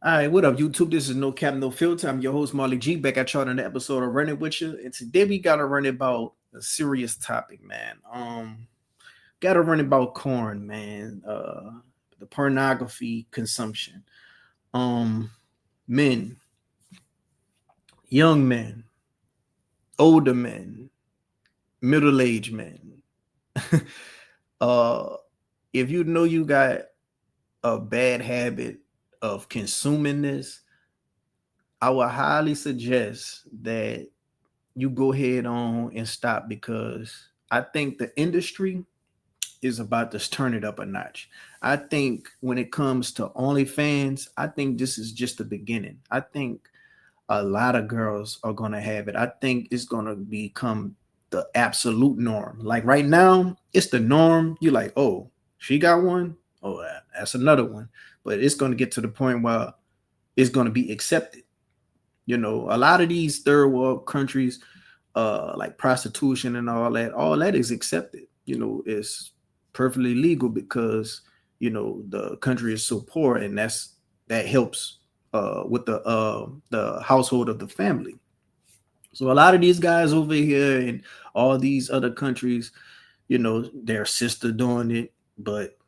All right, what up, YouTube? This is No Cap, No Filter. I'm your host, Marley G, back at y'all on the episode of Running With You. And today we gotta run about a serious topic, man. Gotta run about corn, man. The pornography consumption. Um, Men, young men, older men, middle-aged men. uh, if you know you got a bad habit of consuming this, I would highly suggest that you go ahead on and stop because I think the industry is about to turn it up a notch. I think when it comes to OnlyFans, I think this is just the beginning. I think a lot of girls are going to have it. I think it's going to become the absolute norm. Like right now, it's the norm. You're like, oh, she got one. Oh, that's another one. But it's going to get to the point where it's going to be accepted. You know, a lot of these third world countries, like prostitution and all that is accepted. You know, it's perfectly legal because you know the country is so poor, and that helps with the household of the family. So a lot of these guys over here in all these other countries, you know, their sister doing it, but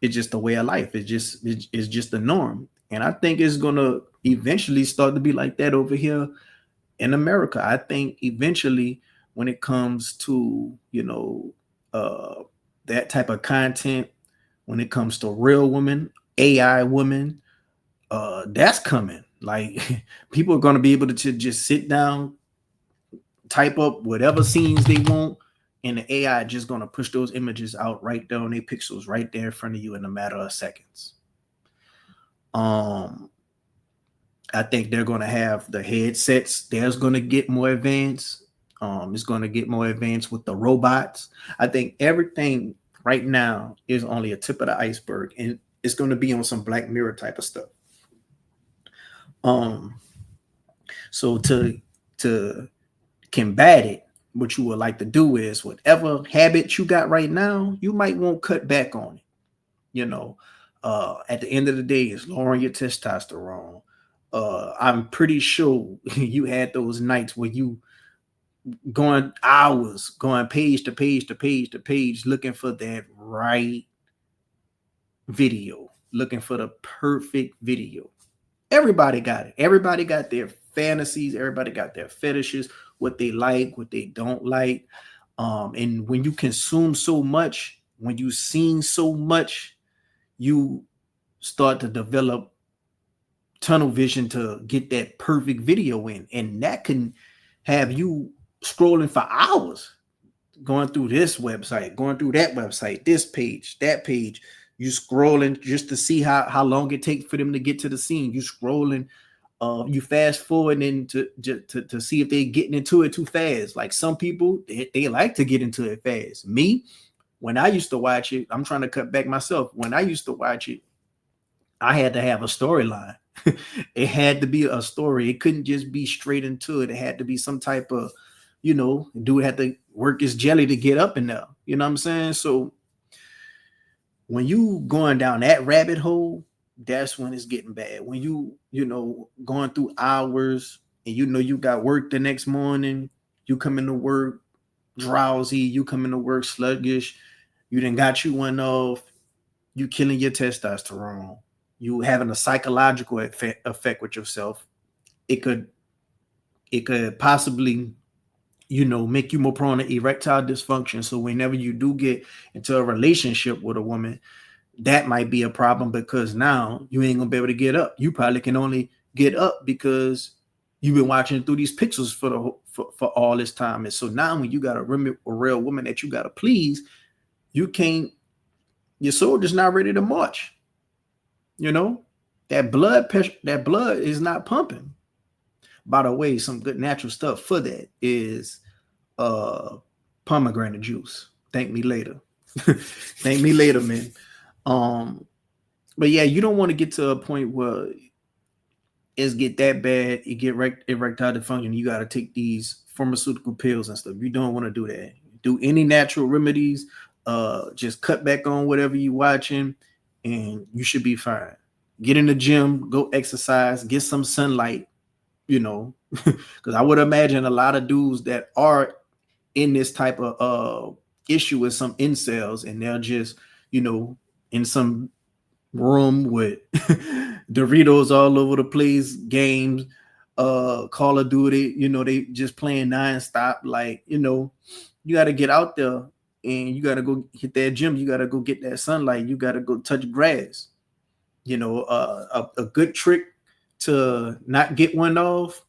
it's just the way of life. It's just the norm, and I think it's gonna eventually start to be like that over here in America. I think eventually, when it comes to uh, that type of content, when it comes to real women, AI women, that's coming. Like people are going to be able to just sit down, type up whatever scenes they want, and the AI just going to push those images out right there on their pixels, right there in front of you in a matter of seconds. Um, I think they're going to have the headsets. There's going to get more advanced. It's going to get more advanced with the robots. I think everything right now is only a tip of the iceberg, and it's going to be on some Black Mirror type of stuff. Um, so to combat it, what you would like to do is whatever habit you got right now, you might want to cut back on it. You know, at the end of the day, it's lowering your testosterone. I'm pretty sure you had those nights where you going hours, going page to page to page to page, looking for that right video, looking for the perfect video. Everybody got it. Everybody got their fantasies. Everybody got their fetishes, what they like, what they don't like. And when you consume so much, when you seen so much, you start to develop tunnel vision to get that perfect video in, and that can have you scrolling for hours, going through this website, going through that website, this page, that page. You scrolling just to see how long it takes for them to get to the scene. You scrolling, you fast forward to see if they're getting into it too fast. Like some people, they like to get into it fast. Me, when I used to watch it, I'm trying to cut back myself. When I used to watch it, I had to have a storyline. It had to be a story. It couldn't just be straight into it. It had to be some type of, dude had to work his jelly to get up in there. You know what I'm saying? So when you going down that rabbit hole, that's when it's getting bad. When going through hours and you got work the next morning, you come into work drowsy, you come into work sluggish, you done got you one off, you killing your testosterone, you having a psychological effect with yourself. It could possibly make you more prone to erectile dysfunction. So whenever you do get into a relationship with a woman, that might be a problem because now you ain't gonna be able to get up. You probably can only get up because you've been watching through these pixels for all this time. And so now when you got a real woman that you gotta please, you can't. Your soul is not ready to march. You know that blood is not pumping. By the way, some good natural stuff for that is uh pomegranate juice. Thank me later. Thank me later, man. Um, but yeah, you don't want to get to a point where it's get that bad, you get erectile dysfunction. You got to take these pharmaceutical pills and stuff. You don't want to do that. Do any natural remedies. Just cut back on whatever you watching, and you should be fine. get in the gym, go exercise, get some sunlight, because I would imagine a lot of dudes that are in this type of issue with some incels, and they're just, in some room with Doritos all over the place, games, Call of Duty, they just playing nonstop. Like, you got to get out there and you got to go hit that gym. You got to go get that sunlight. You got to go touch grass. A good trick to not get one off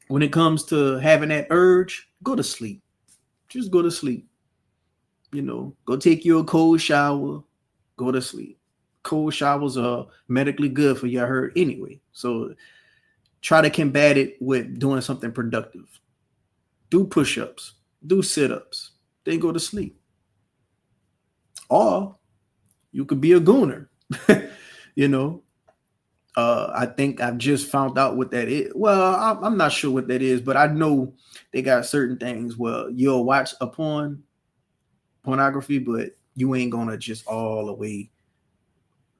when it comes to having that urge, go to sleep. Just go to sleep. Go take you a cold shower, go to sleep. Cold showers are medically good for your hurt anyway. So try to combat it with doing something productive. Do push-ups, do sit-ups, then go to sleep. Or you could be a gooner. I think I've just found out what that is. Well, I'm not sure what that is, but I know they got certain things where you'll watch a pornography, but you ain't gonna just all the way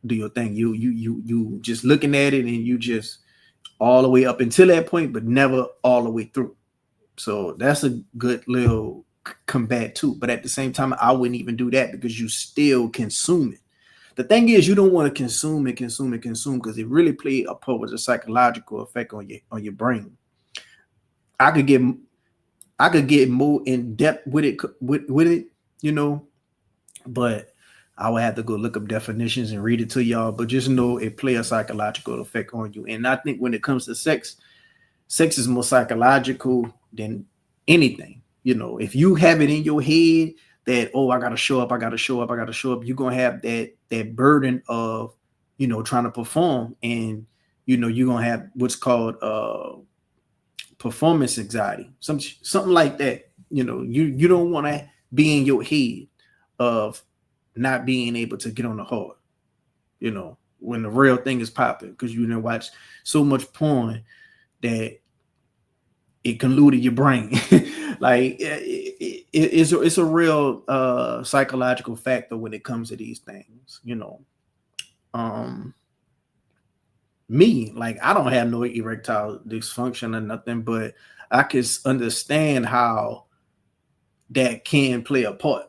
do your thing. You just looking at it and you just all the way up until that point, but never all the way through. So that's a good little combat too. But at the same time, I wouldn't even do that because you still consume it. The thing is, you don't want to consume because it really play a part with a psychological effect on your brain. I could get more in depth with it, but I would have to go look up definitions and read it to y'all. But just know it play a psychological effect on you. And I think when it comes to sex is more psychological than anything. If you have it in your head that, oh, I gotta show up, you're gonna have that burden of, trying to perform, and you're gonna have what's called performance anxiety, something like that. You don't want to be in your head of not being able to get on the hard, when the real thing is popping, because you didn't watch so much porn that it convoluted your brain. Like it's a real psychological factor when it comes to these things. Me, like, I don't have no erectile dysfunction or nothing, but I can understand how that can play a part.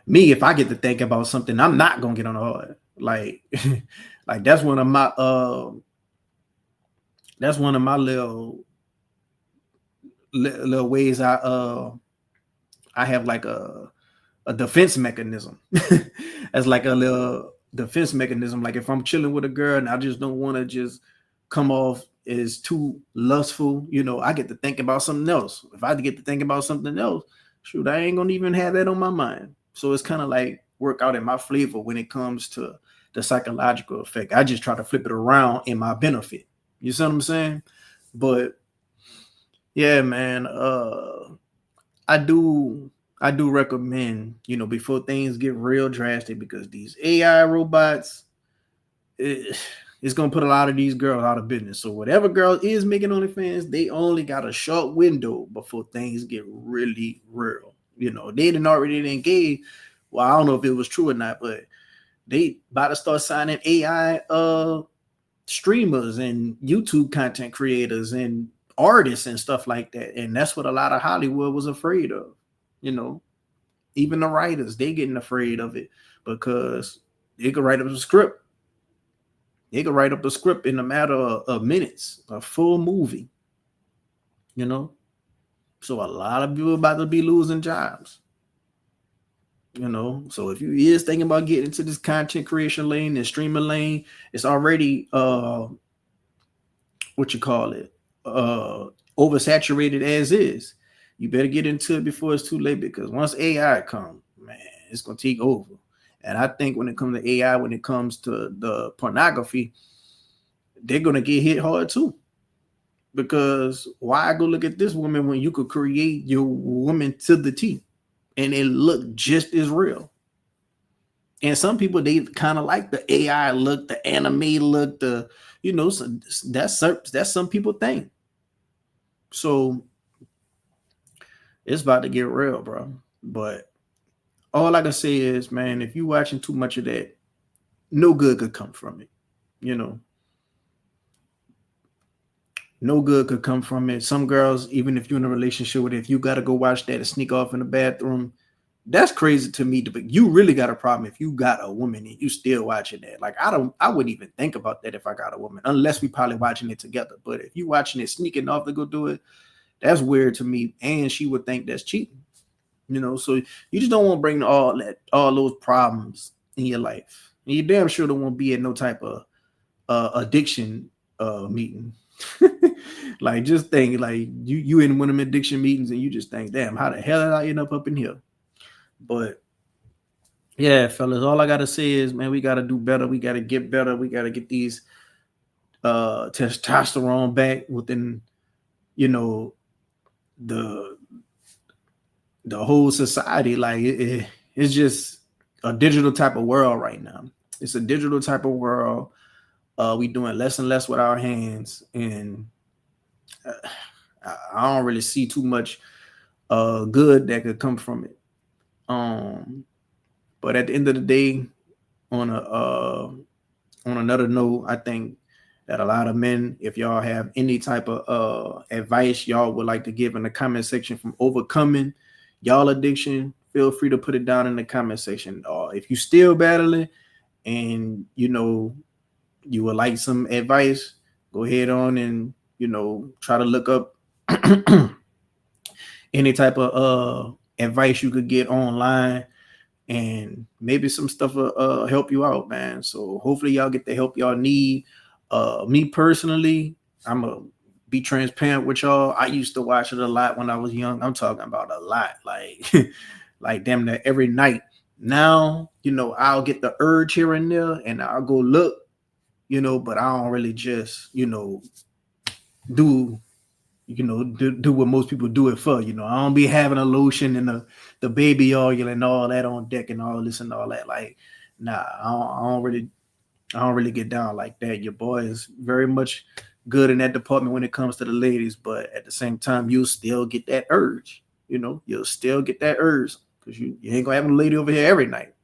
Me, if I get to think about something, I'm not gonna get on the hard. Like, like that's one of my little ways I have like a defense mechanism. As like a little defense mechanism. Like if I'm chilling with a girl and I just don't want to just come off as too lustful, I get to think about something else. If I get to think about something else, shoot, I ain't gonna even have that on my mind. So it's kind of like work out in my flavor when it comes to the psychological effect. I just try to flip it around in my benefit. You see what I'm saying? But yeah, man, I do recommend, before things get real drastic, because these AI robots, it's gonna put a lot of these girls out of business. So whatever girl is making OnlyFans, they only got a short window before things get really real. They didn't already engage. Well, I don't know if it was true or not, but they about to start signing AI streamers and YouTube content creators and artists and stuff like that. And that's what a lot of Hollywood was afraid of. Even the writers, they getting afraid of it because they could write up the script. They could write up the script in a matter of minutes, a full movie. So a lot of people about to be losing jobs. So if you is thinking about getting into this content creation lane and streaming lane, it's already oversaturated as is. You better get into it before it's too late, because once AI comes, man, it's gonna take over. And I think when it comes to AI, when it comes to the pornography, they're gonna get hit hard too. Because why go look at this woman when you could create your woman to the T and it looked just as real? And some people, they kind of like the AI look, the anime look, so that's some people think. So it's about to get real, bro. But all I can say is, man, if you watching too much of that, no good could come from it. You know, no good could come from it. Some girls, even if you're in a relationship with it, if you got to go watch that and sneak off in the bathroom, that's crazy to me. But you really got a problem if you got a woman and you still watching that. Like I wouldn't even think about that if I got a woman, unless we probably watching it together. But if you watching it sneaking off to go do it, that's weird to me. And she would think that's cheating. You know, so you just don't want to bring all those problems in your life. And you damn sure don't want to be at no type of addiction meeting. Like just think like you in one of them addiction meetings and you just think, damn, how the hell did I end up in here? But yeah, fellas, all I gotta say is, man, we gotta do better. We gotta get better. We gotta get these testosterone back within, you know, the whole society. Like it's just a digital type of world right now. It's a digital type of world. We doing less and less with our hands, and I don't really see too much good that could come from it. But at the end of the day, on another note, I think that a lot of men, if y'all have any type of advice y'all would like to give in the comment section from overcoming y'all addiction, feel free to put it down in the comment section. Or if you still battling and you know you would like some advice, go ahead on and try to look up any type of advice you could get online, and maybe some stuff will help you out, man. So hopefully y'all get the help y'all need. Me personally, I'm a be transparent with y'all. I used to watch it a lot when I was young. I'm talking about a lot, like like damn near every night. Now, I'll get the urge here and there and I'll go look, but I don't really just, do do what most people do it for. I don't be having a lotion and the baby oil and all that on deck and all this and all that. Like, nah, I don't really get down like that. Your boy is very much good in that department when it comes to the ladies, but at the same time, you'll still get that urge. You'll still get that urge because you ain't gonna have a lady over here every night.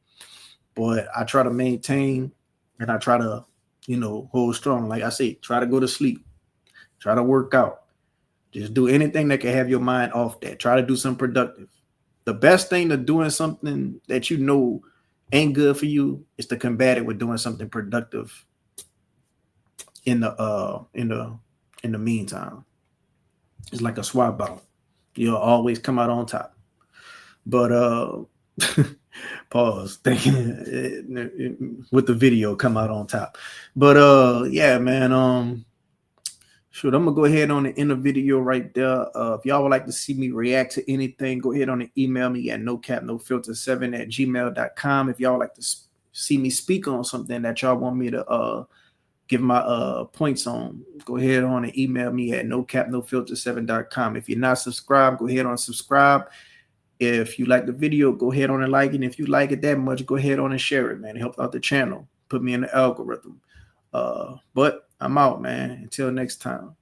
But I try to maintain and I try to, hold strong. Like I say, try to go to sleep, try to work out. Just do anything that can have your mind off that. Try to do something productive. The best thing to doing something that ain't good for you is to combat it with doing something productive in the meantime. It's like a swap out. You'll always come out on top. But pause, thinking with the video come out on top. But yeah, man. Sure, I'm gonna go ahead on and end the video right there. If y'all would like to see me react to anything, go ahead on and email me at nocapnofilter7@gmail.com. If y'all would like to see me speak on something that y'all want me to give my points on, go ahead on and email me at nocapnofilter7.com. If you're not subscribed, go ahead on and subscribe. If you like the video, go ahead on and like it. And if you like it that much, go ahead on and share it, man. It helps out the channel. Put me in the algorithm. But I'm out, man. Until next time.